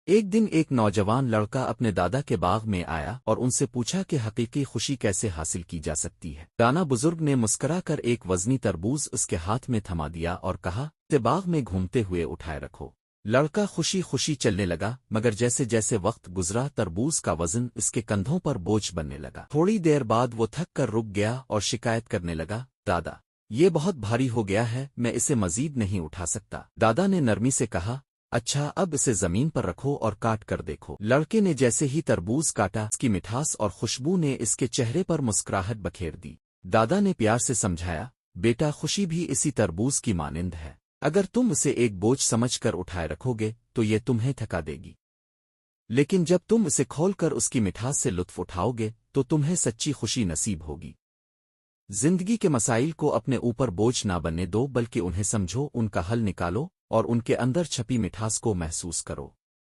एक दिन एक नौजवान लड़का अपने दादा के बाग में आया और उनसे पूछा कि हकीकी खुशी कैसे हासिल की जा सकती है। दाना बुजुर्ग ने मुस्कुराकर एक वजनी तरबूज उसके हाथ में थमा दिया और कहा, इसे बाग में घूमते हुए उठाए रखो। लड़का खुशी खुशी चलने लगा, मगर जैसे जैसे वक्त गुजरा तरबूज का वजन उसके कंधों पर बोझ बनने लगा। थोड़ी देर बाद वो थक कर रुक गया और शिकायत करने लगा, दादा, ये बहुत भारी हो गया है, मैं इसे मजीद नहीं उठा सकता। दादा ने नरमी से कहा, अच्छा, अब इसे जमीन पर रखो और काट कर देखो। लड़के ने जैसे ही तरबूज काटा, इसकी मिठास और खुशबू ने इसके चेहरे पर मुस्कुराहट बखेर दी। दादा ने प्यार से समझाया, बेटा, खुशी भी इसी तरबूज की मानिंद है। अगर तुम इसे एक बोझ समझकर उठाए रखोगे तो ये तुम्हें थका देगी, लेकिन जब तुम इसे खोलकर उसकी मिठास से लुत्फ उठाओगे तो तुम्हें सच्ची खुशी नसीब होगी। जिंदगी के मसाइल को अपने ऊपर बोझ ना बनने दो, बल्कि उन्हें समझो, उनका हल निकालो और उनके अंदर छपी मिठास को महसूस करो।